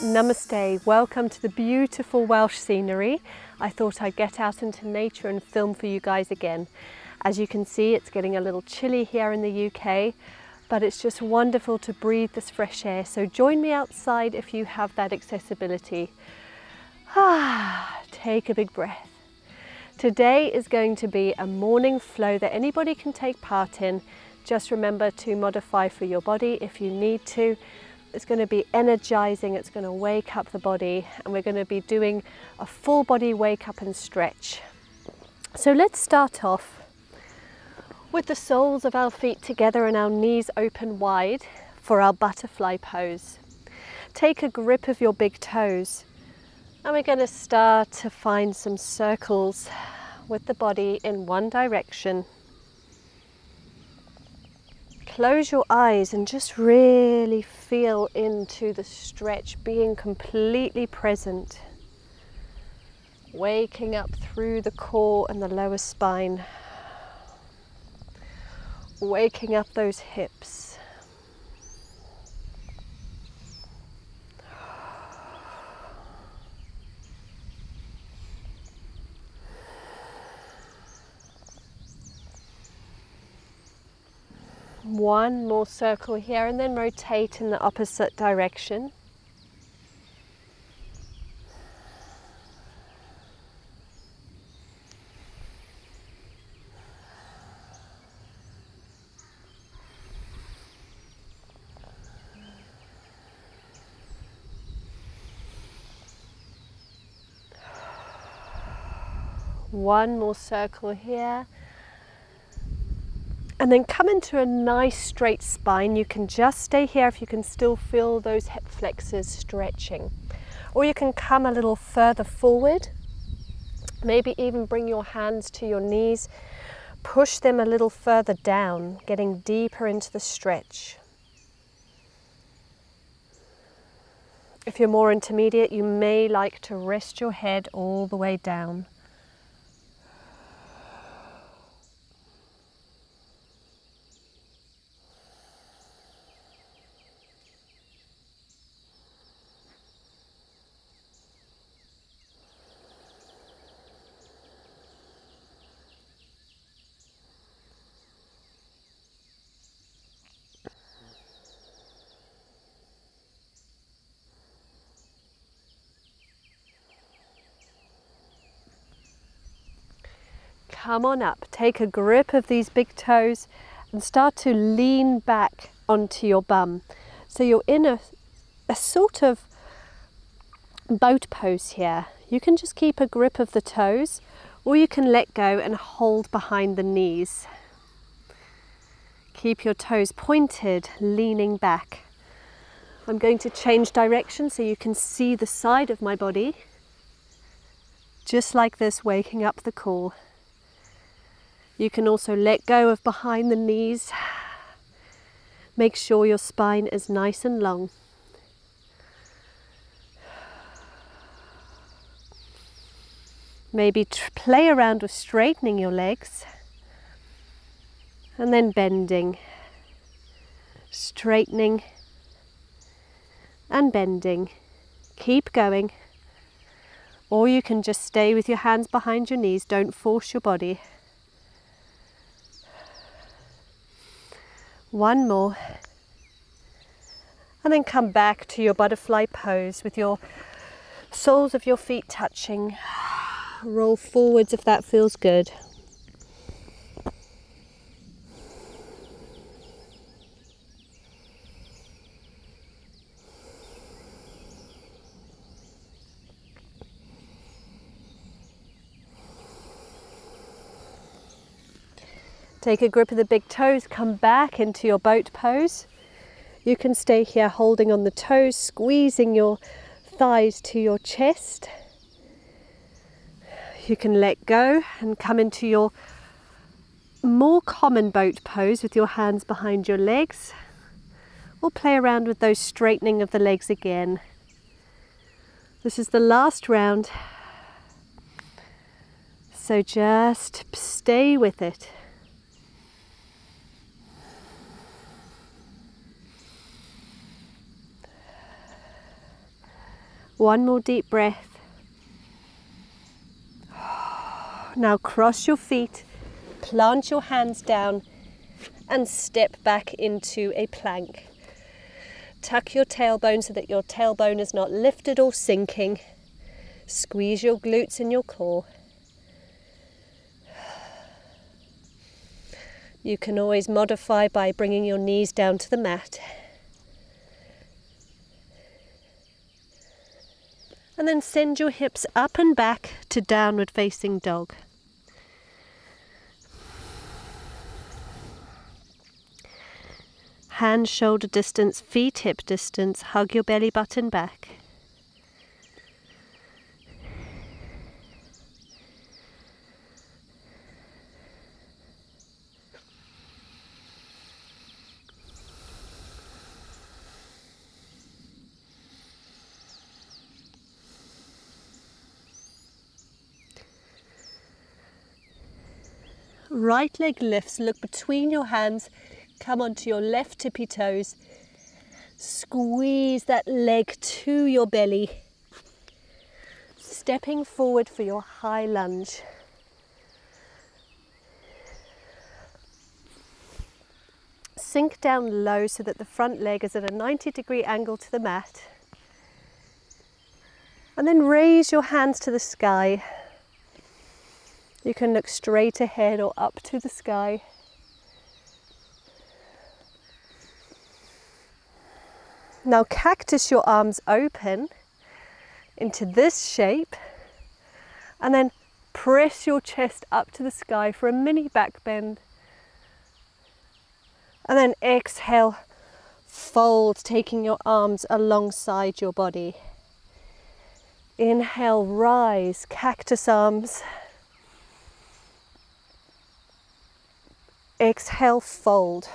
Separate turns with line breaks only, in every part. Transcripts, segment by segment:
Namaste, welcome to the beautiful Welsh scenery. I thought I'd get out into nature and film for you guys again. As you can see, it's getting a little chilly here in the UK, but it's just wonderful to breathe this fresh air. So join me outside if you have that accessibility. Take a big breath. Today is going to be a morning flow that anybody can take part in. Just remember to modify for your body if you need to. It's going to be energizing, it's going to wake up the body, and we're going to be doing a full body wake up and stretch. So let's start off with the soles of our feet together and our knees open wide for our butterfly pose. Take a grip of your big toes, and we're going to start to find some circles with the body in one direction. Close your eyes and just really feel into the stretch, being completely present. Waking up through the core and the lower spine. Waking up those hips. One more circle here and then rotate in the opposite direction. One more circle here. And then come into a nice straight spine. You can just stay here if you can still feel those hip flexors stretching. Or you can come a little further forward. Maybe even bring your hands to your knees. Push them a little further down, getting deeper into the stretch. If you're more intermediate, you may like to rest your head all the way down. Come on up, take a grip of these big toes and start to lean back onto your bum. So you're in a sort of boat pose here. You can just keep a grip of the toes, or you can let go and hold behind the knees. Keep your toes pointed, leaning back. I'm going to change direction so you can see the side of my body. Just like this, waking up the core. You can also let go of behind the knees. Make sure your spine is nice and long. Maybe play around with straightening your legs and then bending, straightening and bending. Keep going. Or you can just stay with your hands behind your knees. Don't force your body. One more, and then come back to your butterfly pose with your soles of your feet touching. Roll forwards if that feels good. Take a grip of the big toes, come back into your boat pose. You can stay here holding on the toes, squeezing your thighs to your chest. You can let go and come into your more common boat pose with your hands behind your legs. Or play around with those straightening of the legs again. This is the last round. So just stay with it. One more deep breath. Now cross your feet, plant your hands down and step back into a plank. Tuck your tailbone so that your tailbone is not lifted or sinking. Squeeze your glutes in your core. You can always modify by bringing your knees down to the mat. And then send your hips up and back to downward facing dog. Hands shoulder distance, feet hip distance, hug your belly button back. Right leg lifts, look between your hands, come onto your left tippy toes, squeeze that leg to your belly, stepping forward for your high lunge. Sink down low so that the front leg is at a 90-degree angle to the mat, and then raise your hands to the sky. You can look straight ahead or up to the sky. Now cactus your arms open into this shape and then press your chest up to the sky for a mini back bend. And then exhale, fold, taking your arms alongside your body. Inhale, rise, cactus arms. Exhale, fold.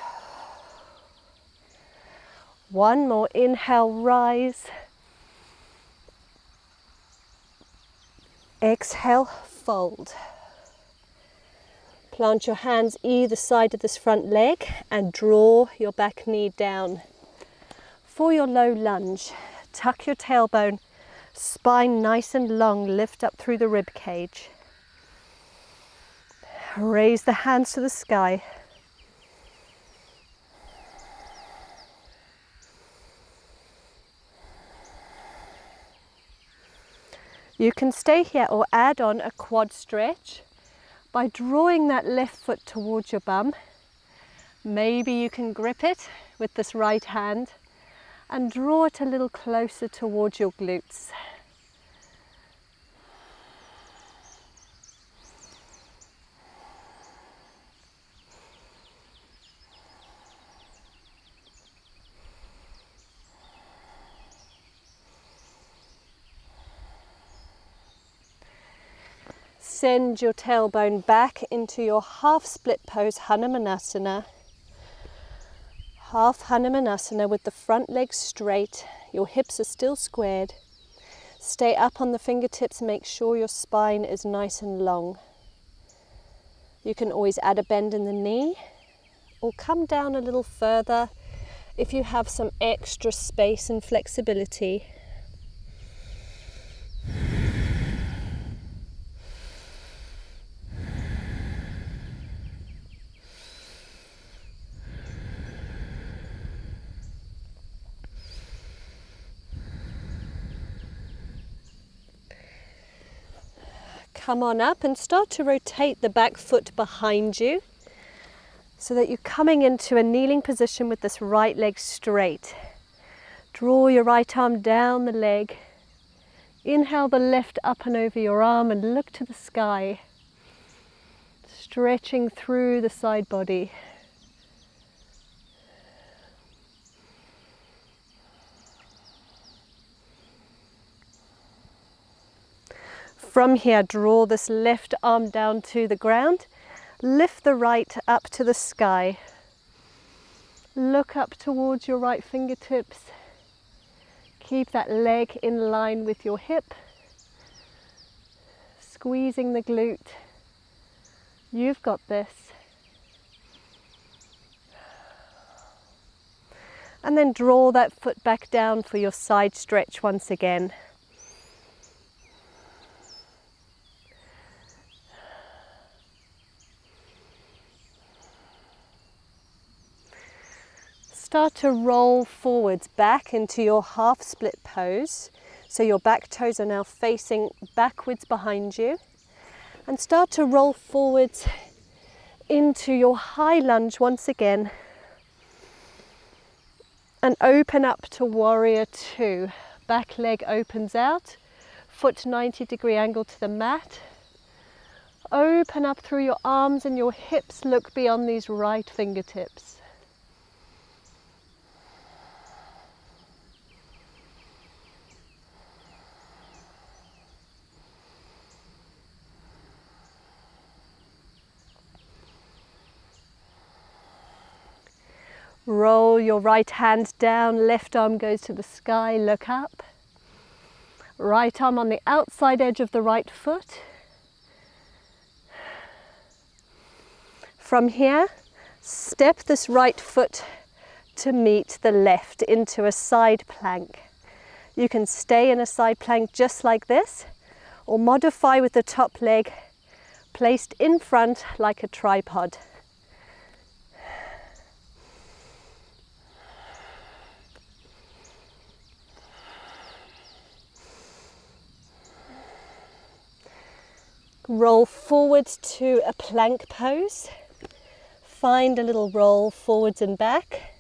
One more, inhale, rise. Exhale, fold. Plant your hands either side of this front leg and draw your back knee down. For your low lunge, tuck your tailbone, spine nice and long, lift up through the rib cage. Raise the hands to the sky. You can stay here or add on a quad stretch by drawing that left foot towards your bum. Maybe you can grip it with this right hand and draw it a little closer towards your glutes. Send your tailbone back into your half split pose, Hanumanasana. Half Hanumanasana with the front leg straight. Your hips are still squared. Stay up on the fingertips, make sure your spine is nice and long. You can always add a bend in the knee or come down a little further if you have some extra space and flexibility. Come on up and start to rotate the back foot behind you so that you're coming into a kneeling position with this right leg straight. Draw your right arm down the leg. Inhale the left up and over your arm and look to the sky, stretching through the side body. From here, draw this left arm down to the ground. Lift the right up to the sky. Look up towards your right fingertips. Keep that leg in line with your hip. Squeezing the glute. You've got this. And then draw that foot back down for your side stretch once again. start to roll forwards back into your half split pose. So your back toes are now facing backwards behind you. And start to roll forwards into your high lunge once again. And open up to warrior two. Back leg opens out, foot 90-degree angle to the mat. Open up through your arms and your hips, look beyond these right fingertips. Roll your right hand down, left arm goes to the sky, look up. Right arm on the outside edge of the right foot. From here, step this right foot to meet the left into a side plank. You can stay in a side plank just like this, or modify with the top leg placed in front like a tripod. Roll forwards to a plank pose. Find a little roll forwards and back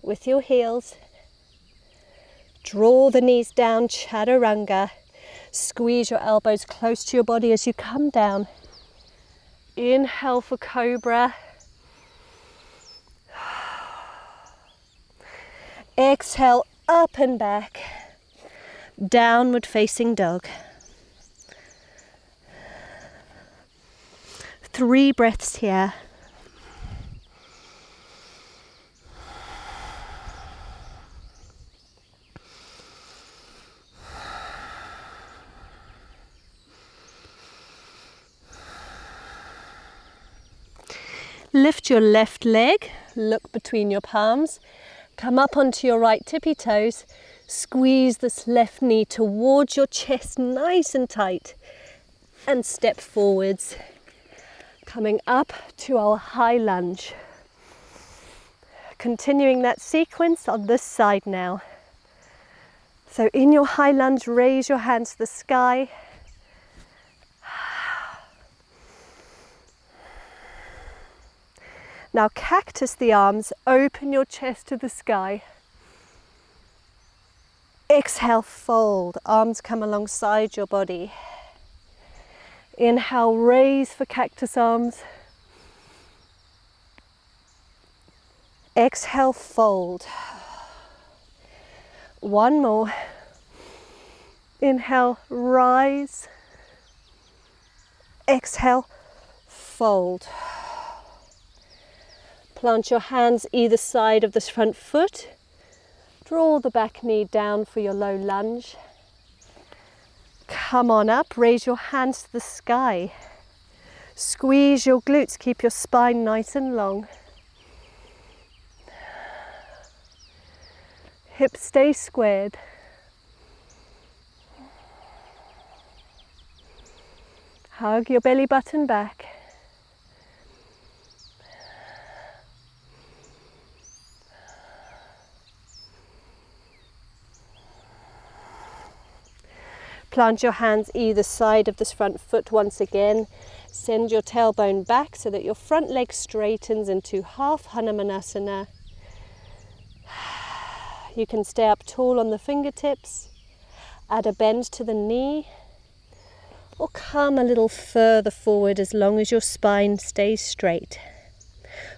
with your heels. Draw the knees down, chaturanga. Squeeze your elbows close to your body as you come down. Inhale for cobra. Exhale, up and back. Downward facing dog. 3 breaths here. Lift your left leg, look between your palms, come up onto your right tippy toes, squeeze this left knee towards your chest nice and tight, and step forwards, coming up to our high lunge. Continuing that sequence on this side now. So in your high lunge, raise your hands to the sky. Now cactus the arms, open your chest to the sky. Exhale, fold, arms come alongside your body. Inhale, raise for cactus arms. Exhale, fold. One more. Inhale, rise. Exhale, fold. Plant your hands either side of this front foot. Draw the back knee down for your low lunge. Come on up, raise your hands to the sky. Squeeze your glutes, keep your spine nice and long. Hips stay squared. Hug your belly button back. Plant your hands either side of this front foot once again. Send your tailbone back so that your front leg straightens into half Hanumanasana. You can stay up tall on the fingertips, add a bend to the knee, or come a little further forward as long as your spine stays straight,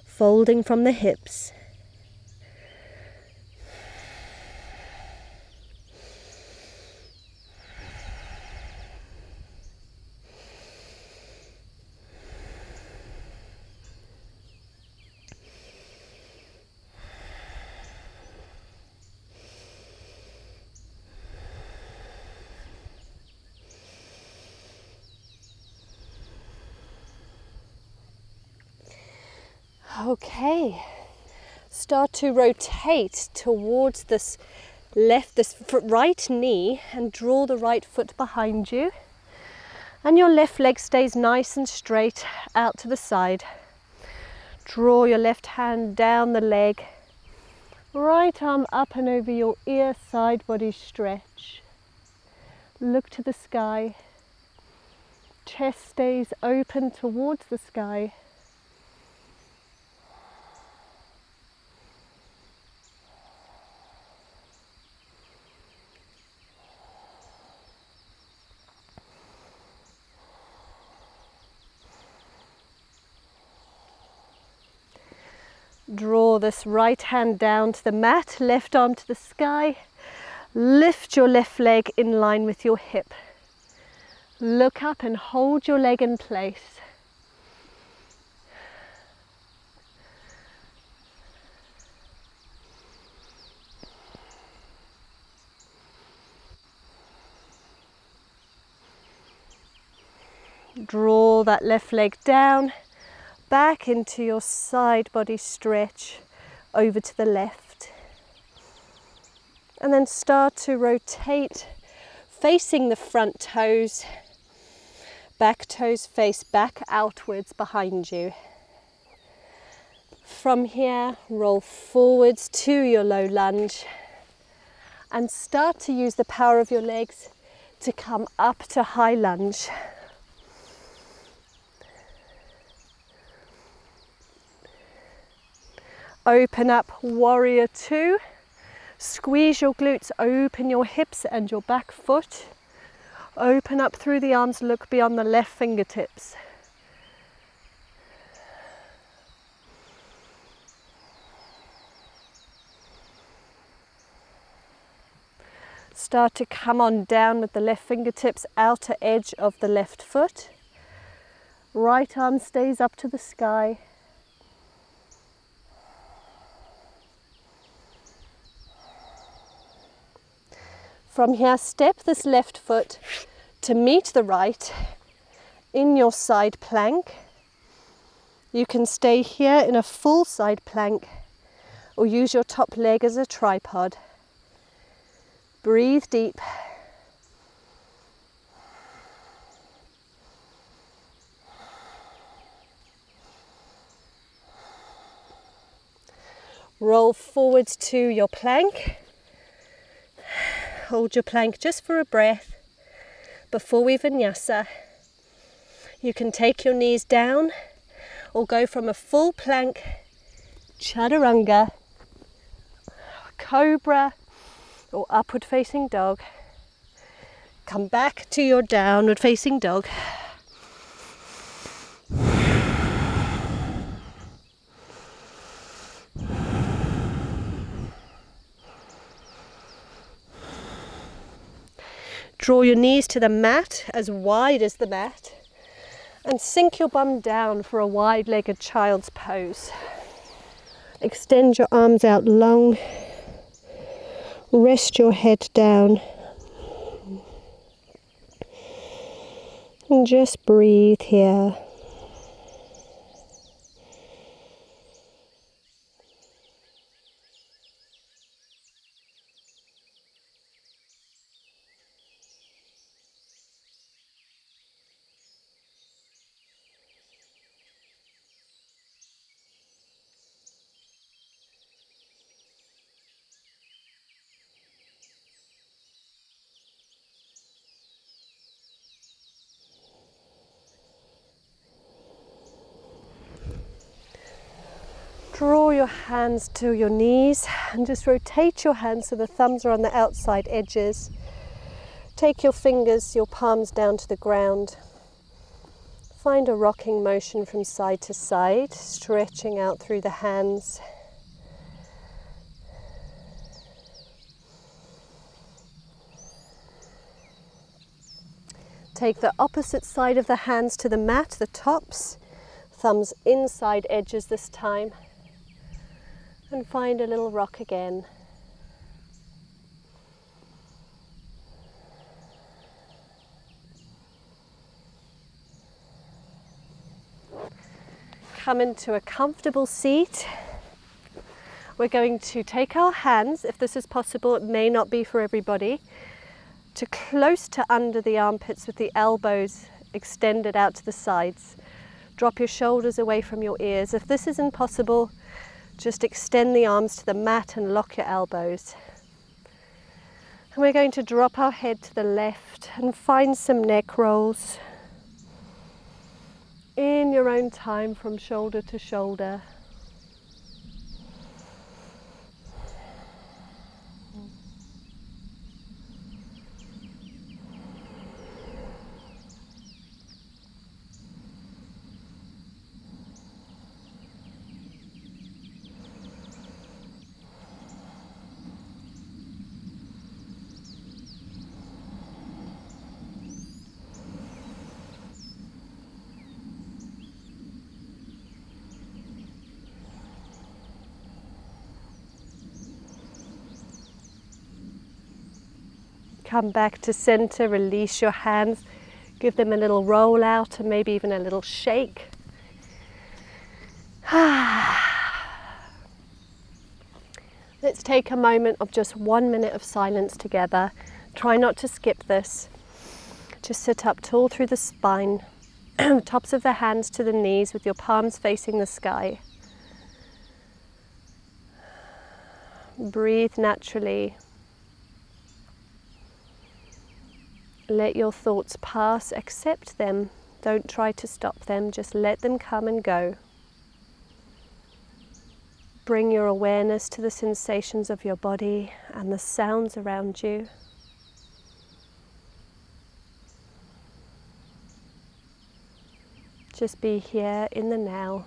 folding from the hips. Okay, start to rotate towards this right knee and draw the right foot behind you. And your left leg stays nice and straight out to the side. Draw your left hand down the leg. Right arm up and over your ear, side body stretch. Look to the sky. Chest stays open towards the sky. Draw this right hand down to the mat, left arm to the sky. Lift your left leg in line with your hip. Look up and hold your leg in place. Draw that left leg down, back into your side body stretch, over to the left. And then start to rotate, facing the front toes. Back toes face back outwards behind you. From here, roll forwards to your low lunge and start to use the power of your legs to come up to high lunge. Open up warrior two. Squeeze your glutes, open your hips and your back foot. Open up through the arms, look beyond the left fingertips. Start to come on down with the left fingertips, outer edge of the left foot. Right arm stays up to the sky. From here, step this left foot to meet the right in your side plank. You can stay here in a full side plank or use your top leg as a tripod. Breathe deep. Roll forwards to your plank. Hold your plank just for a breath before we vinyasa. You can take your knees down or go from a full plank, chaturanga, cobra or upward facing dog. Come back to your downward facing dog. Draw your knees to the mat, as wide as the mat, and sink your bum down for a wide-legged child's pose. Extend your arms out long. Rest your head down. And just breathe here. Draw your hands to your knees and just rotate your hands so the thumbs are on the outside edges. Take your fingers, your palms down to the ground. Find a rocking motion from side to side, stretching out through the hands. Take the opposite side of the hands to the mat, the tops, thumbs inside edges this time. And find a little rock again. Come into a comfortable seat. We're going to take our hands, if this is possible, it may not be for everybody, to close to under the armpits with the elbows extended out to the sides. Drop your shoulders away from your ears. If this isn't possible, Just extend the arms to the mat and lock your elbows. And we're going to drop our head to the left and find some neck rolls in your own time from shoulder to shoulder. Come back to center, release your hands, give them a little roll out and maybe even a little shake. Let's take a moment of just 1 minute of silence together. Try not to skip this. Just sit up tall through the spine, tops of the hands to the knees with your palms facing the sky. Breathe naturally. Let your thoughts pass, accept them. Don't try to stop them, just let them come and go. Bring your awareness to the sensations of your body and the sounds around you. Just be here in the now.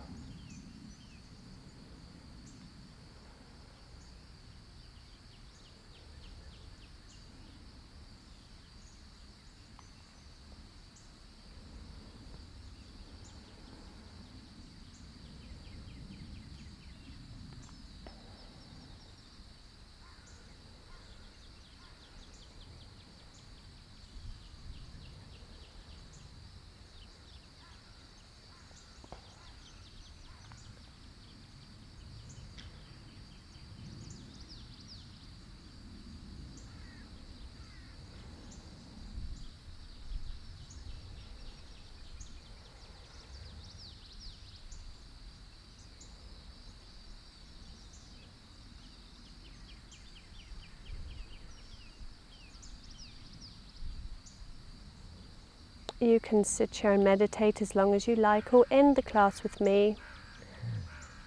You can sit here and meditate as long as you like, or end the class with me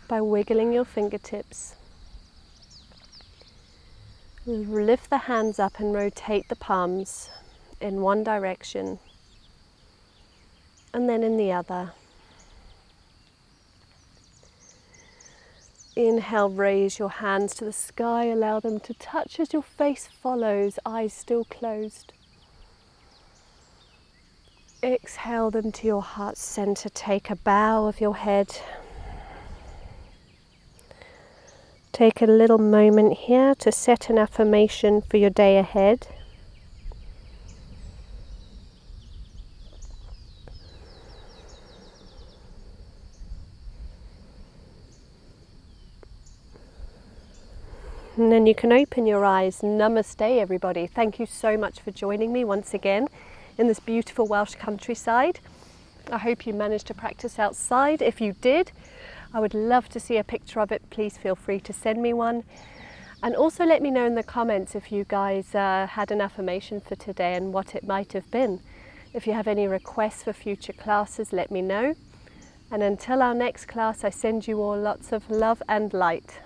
by wiggling your fingertips. Lift the hands up and rotate the palms in one direction and then in the other. Inhale, raise your hands to the sky, allow them to touch as your face follows, eyes still closed. Exhale them to your heart center. Take a bow of your head. Take a little moment here to set an affirmation for your day ahead. And then you can open your eyes. Namaste, everybody. Thank you so much for joining me once again in this beautiful Welsh countryside. I hope you managed to practice outside. If you did, I would love to see a picture of it. Please feel free to send me one. And also let me know in the comments if you guys had an affirmation for today and what it might have been. If you have any requests for future classes, let me know. And until our next class, I send you all lots of love and light.